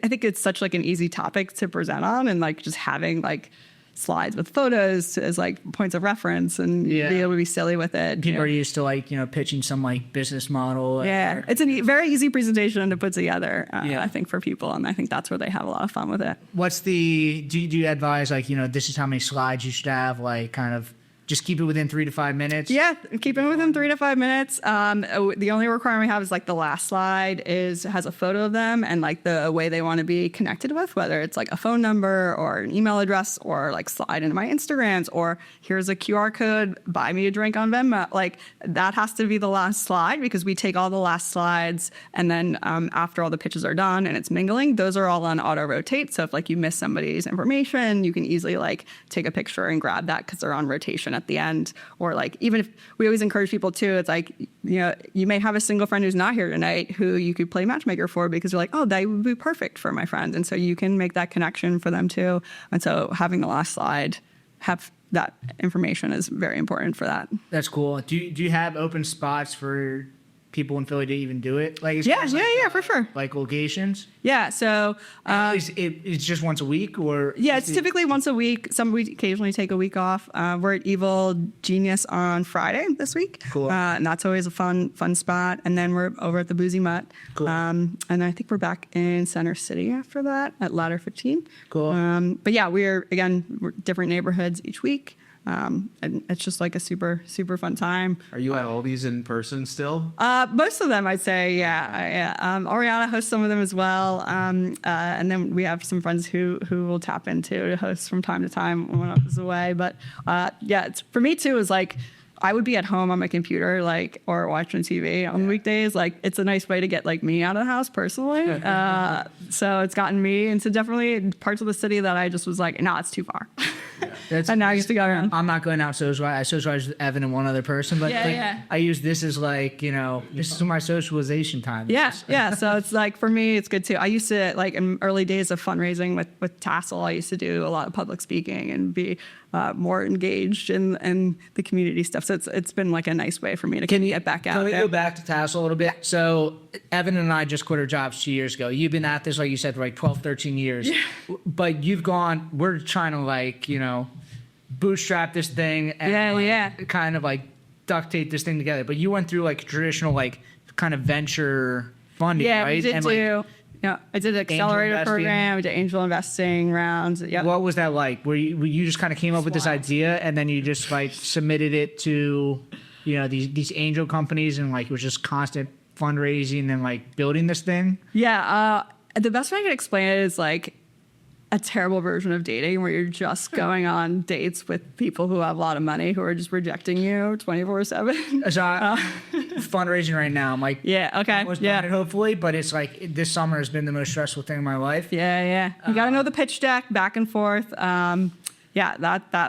A: I think it's such like an easy topic to present on, and like just having like slides with photos as like points of reference and be able to be silly with it.
B: People are used to like, you know, pitching some like business model.
A: Yeah, it's a very easy presentation to put together, I think, for people, and I think that's where they have a lot of fun with it.
B: Do you advise like, you know, this is how many slides you should have, like kind of just keep it within 3 to 5 minutes?
A: Yeah, keep it within 3 to 5 minutes. The only requirement we have is like the last slide has a photo of them and like the way they want to be connected with, whether it's like a phone number or an email address or like slide into my Instagrams or here's a QR code, buy me a drink on Venmo. Like that has to be the last slide because we take all the last slides and then after all the pitches are done and it's mingling, those are all on auto rotate. So if like you miss somebody's information, you can easily like take a picture and grab that because they're on rotation at the end. Or like, even if we always encourage people too, it's like, you know, you may have a single friend who's not here tonight who you could play matchmaker for because you're like, oh, that would be perfect for my friend. And so you can make that connection for them too. And so having the last slide have that information is very important for that.
B: That's cool. Do you have open spots for people in Philly to even do it? Like,
A: Yeah, for sure.
B: Like locations?
A: Yeah, so
B: It's just once a week, or
A: yeah, it's typically once a week. Some we occasionally take a week off. We're at Evil Genius on Friday this week.
B: Cool.
A: And that's always a fun spot. And then we're over at the Boozy Mutt.
B: Cool.
A: And I think we're back in Center City after that at Ladder 15.
B: Cool.
A: But yeah, we're different neighborhoods each week. And it's just like a super, super fun time.
C: Are you at all these in person still?
A: Most of them, I'd say, yeah. Oriana hosts some of them as well. And then we have some friends who will tap into to host from time to time when one of us is away. But yeah, for me too, is like, I would be at home on my computer, like, or watching TV on weekdays. Like, it's a nice way to get like me out of the house personally. So it's gotten me into definitely parts of the city that I just was like, no, it's too far. And now I used to go around.
B: I'm not going out socialize. I socialize with Evan and one other person, but I use this as like, you know, this is my socialization time.
A: Yeah. So it's like, for me, it's good too. I used to, like, in early days of fundraising with Tassel, I used to do a lot of public speaking and be more engaged in the community stuff. So it's been like a nice way for me to get back out
B: Can we
A: there.
B: go back to Tassel a little bit? So Evan and I just quit our jobs 2 years ago. You've been at this, like you said, for like 12, 13 years. Yeah. But we're trying to like, you know, bootstrap this thing and kind of like duct tape this thing together. But you went through like traditional like kind of venture funding, right?
A: We did too. Yeah, I did an accelerator program. We did angel investing rounds. Yeah.
B: What was that like? Were you just kind of came up with this idea and then you just like submitted it to? these angel companies, and like it was just constant fundraising and like building this thing?
A: Yeah, the best way I can explain it is like a terrible version of dating where you're just going on dates with people who have a lot of money who are just rejecting you 24/7.
B: So fundraising right now, I'm like,
A: Yeah, okay,
B: almost
A: yeah.
B: done it, hopefully, but it's like this summer has been the most stressful thing in my life.
A: Yeah. You got to know the pitch deck back and forth. That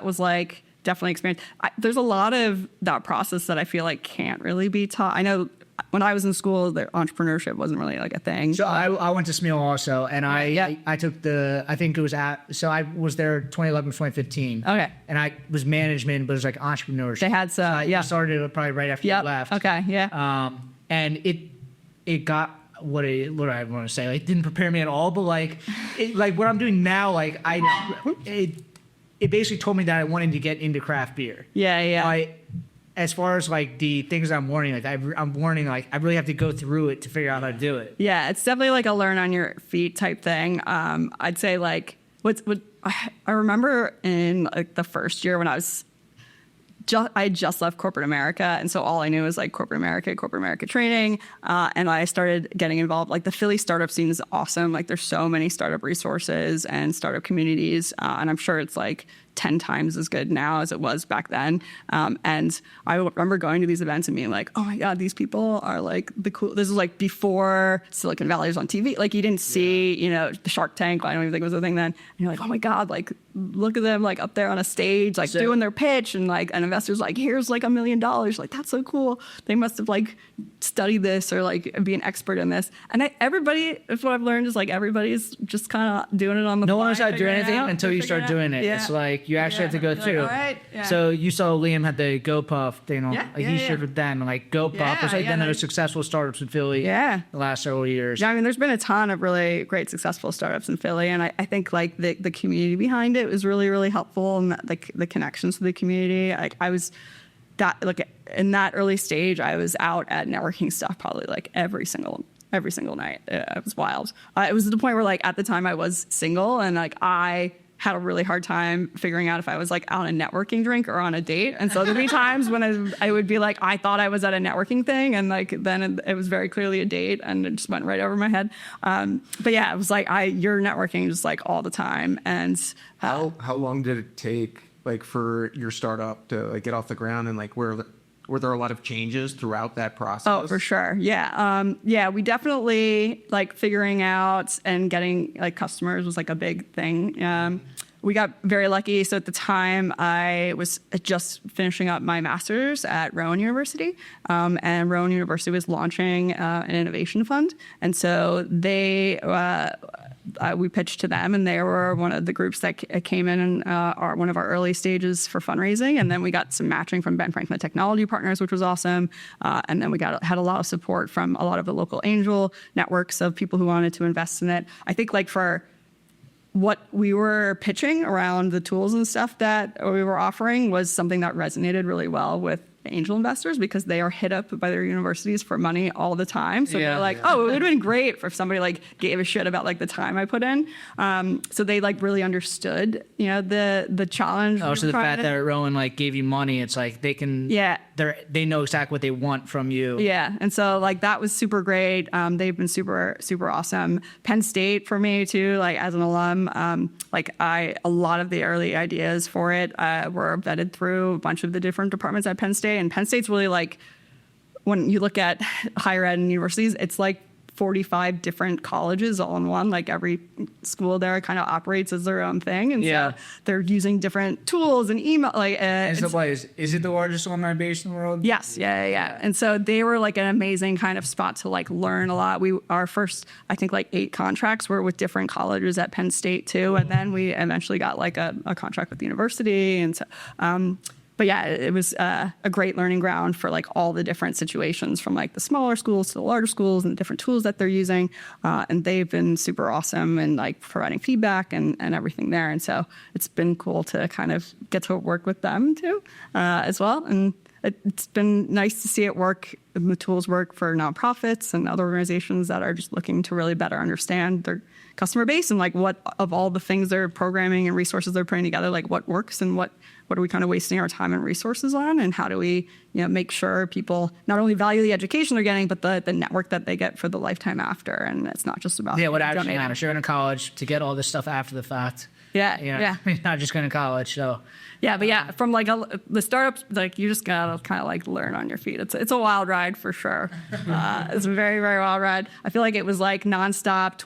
A: was like definitely experience. There's a lot of that process that I feel like can't really be taught. I know when I was in school, the entrepreneurship wasn't really like a thing.
B: So I went to Smeal also, and I took I was there 2011, 2015.
A: Okay.
B: And I was management, but it was like entrepreneurship.
A: They had some,
B: I started it probably right after you left.
A: Okay, yeah.
B: And it got what I want to say. Like, it didn't prepare me at all, but like what I'm doing now, like it basically told me that I wanted to get into craft beer.
A: Yeah.
B: As far as like the things I'm learning, like I'm learning, like I really have to go through it to figure out how to do it.
A: Yeah, it's definitely like a learn on your feet type thing. I'd say like what I remember in like the first year when I just left corporate America, and so all I knew was like corporate America training, and I started getting involved. Like the Philly startup scene is awesome. Like there's so many startup resources and startup communities, and I'm sure it's like 10 times as good now as it was back then. And I remember going to these events and being like, oh my God, these people are like the cool. This is like before Silicon Valley was on TV. Like you didn't see, the Shark Tank. I don't even think it was a thing then. And you're like, oh my God, like look at them like up there on a stage, like doing their pitch, and like an investor's like, here's like $1 million. Like that's so cool. They must have like studied this or like be an expert in this. And everybody, that's what I've learned is like everybody's just kind of doing it on the fly.
B: No one knows how to do
A: figuring it
B: anything
A: out,
B: until you start
A: figuring it
B: doing
A: out.
B: it.
A: Yeah.
B: It's like you actually have to go
A: You're like,
B: through.
A: all right, yeah.
B: So you saw Liam had the GoPuff thing on. He shared
A: yeah.
B: with them, and like GoPuff was like
A: Yeah,
B: one of
A: no.
B: the successful startups in Philly.
A: Yeah.
B: The last several years.
A: Yeah, I mean, there's been a ton of really great, successful startups in Philly, and I think like the community behind it was really, really helpful, and the connections to the community. In that early stage, I was out at networking stuff probably like every single night. It was wild. It was to the point where like at the time I was single, and like I had a really hard time figuring out if I was like on a networking drink or on a date. And so there'd be times when I would be like, I thought I was at a networking thing, and like then it was very clearly a date, and it just went right over my head. But yeah, it was like you're networking just like all the time. And
C: How long did it take like for your startup to like get off the ground, and like were there a lot of changes throughout that process?
A: Oh, for sure. Yeah. We definitely like figuring out and getting like customers was like a big thing. We got very lucky. So at the time I was just finishing up my master's at Rowan University, and Rowan University was launching an innovation fund. And so we pitched to them, and they were one of the groups that came in and are one of our early stages for fundraising. And then we got some matching from Ben Franklin Technology Partners, which was awesome. And then we had a lot of support from a lot of the local angel networks of people who wanted to invest in it. I think like for what we were pitching around the tools and stuff that we were offering was something that resonated really well with angel investors, because they are hit up by their universities for money all the time. So they're like, oh, it would have been great if somebody like gave a shit about like the time I put in. So they like really understood, the challenge.
B: Oh, so the fact that Rowan like gave you money, it's like they can, they know exactly what they want from you.
A: Yeah, and so like that was super great. They've been super, super awesome. Penn State for me too, like as an alum, a lot of the early ideas for it were vetted through a bunch of the different departments at Penn State. And Penn State's really like, when you look at higher ed and universities, it's like 45 different colleges all in one. Like every school there kind of operates as their own thing, and so they're using different tools and email.
B: And so, is it the largest alumni base in the world?
A: Yes, yeah. And so they were like an amazing kind of spot to like learn a lot. Our first, I think, like 8 contracts were with different colleges at Penn State too, and then we eventually got like a contract with the university, and so. But yeah, it was a great learning ground for like all the different situations, from like the smaller schools to the larger schools, and the different tools that they're using. And they've been super awesome and like providing feedback and everything there. And so it's been cool to kind of get to work with them too, as well. And it's been nice to see it work. The tools work for nonprofits and other organizations that are just looking to really better understand their customer base and like what of all the things they're programming and resources they're putting together, like what works and what are we kind of wasting our time and resources on, and how do we make sure people not only value the education they're getting, but the network that they get for the lifetime after. And it's not just about
B: what actually
A: donating.
B: matters. You're going to college to get all this stuff after the fact.
A: Yeah.
B: You're not just going to college. So
A: Yeah, but yeah, from like the startups, like you just gotta kind of like learn on your feet. It's a wild ride for sure. It's a very, very wild ride. I feel like it was like nonstop,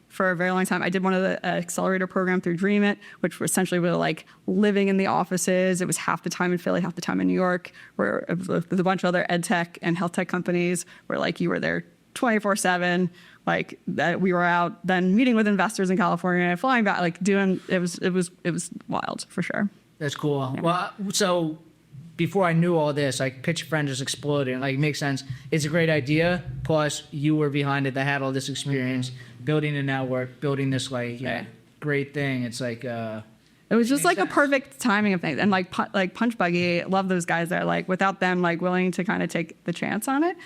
A: for a very long time. I did one of the accelerator program through Dream It, which was essentially we were like living in the offices. It was half the time in Philly, half the time in New York, where it was with a bunch of other ed tech and health tech companies where like you were there 24/7. Like that we were out then meeting with investors in California, flying back, like doing, it was wild for sure.
B: that's cool. Well, so before I knew all this, like Pitch a Friend just exploded. Like, it makes sense. It's a great idea. Plus, you were behind it that had all this experience, building a network, building this great thing. It's like
A: it was just like a perfect timing of things. And like Punch Buggy, love those guys there. Like without them like willing to kind of take the chance on it,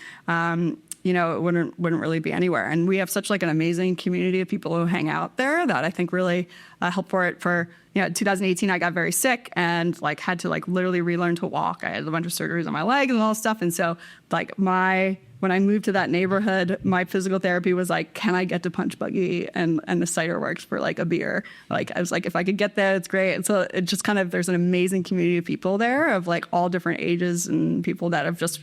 A: it wouldn't really be anywhere. And we have such like an amazing community of people who hang out there that I think really helped for it. For 2018, I got very sick and like had to like literally relearn to walk. I had a bunch of surgeries on my legs and all this stuff. And so like when I moved to that neighborhood, my physical therapy was like, can I get to Punch Buggy and the cider works for like a beer? Like I was like, if I could get there, it's great. And so it just kind of, there's an amazing community of people there of like all different ages and people that have just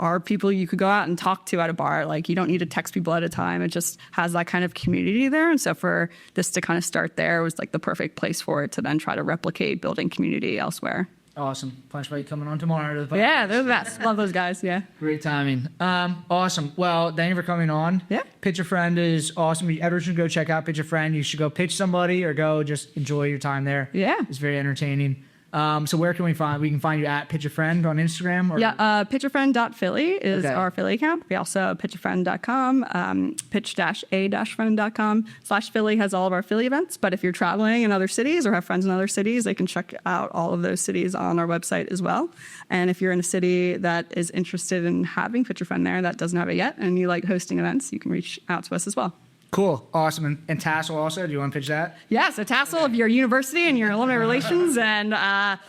A: are people you could go out and talk to at a bar. Like you don't need to text people at a time. It just has that kind of community there. And so for this to kind of start there was like the perfect place for it to then try to replicate building community elsewhere.
B: awesome. Punch Buggy coming on tomorrow to the podcast.
A: Yeah, they're the best. Love those guys. Yeah.
B: Great timing. Awesome. Well, thank you for coming on.
A: Yeah.
B: Pitch a Friend is awesome. Everyone should go check out Pitch a Friend. You should go pitch somebody or go just enjoy your time there.
A: Yeah.
B: It's very entertaining. So where can we find? We can find you at Pitch a Friend on Instagram. Or?
A: Yeah, pitchafriend.philly is
B: Okay.
A: our Philly account. We also have pitchafriend.com, pitch-a-friend.com/Philly has all of our Philly events. But if you're traveling in other cities or have friends in other cities, they can check out all of those cities on our website as well. And if you're in a city that is interested in having Pitch a Friend there that doesn't have it yet, and you like hosting events, you can reach out to us as well.
B: Cool. Awesome. And Tassel also, do you want to pitch that?
A: Yeah, so Tassel, if you're a university and you're alumni relations and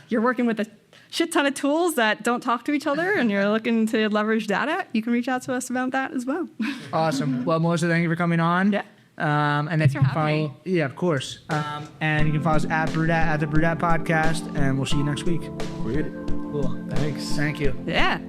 A: you're working with a shit ton of tools that don't talk to each other and you're looking to leverage data, you can reach out to us about that as well.
B: Awesome. Well, Melissa, thank you for coming on.
A: Yeah.
B: And then
A: Thanks
B: you
A: for
B: can
A: having
B: follow, yeah, of course. And you can follow us at Brewdat, at the Brewdat Podcast, and we'll see you next week.
C: Weird.
B: Cool.
C: Thanks.
B: Thank you.
A: Yeah.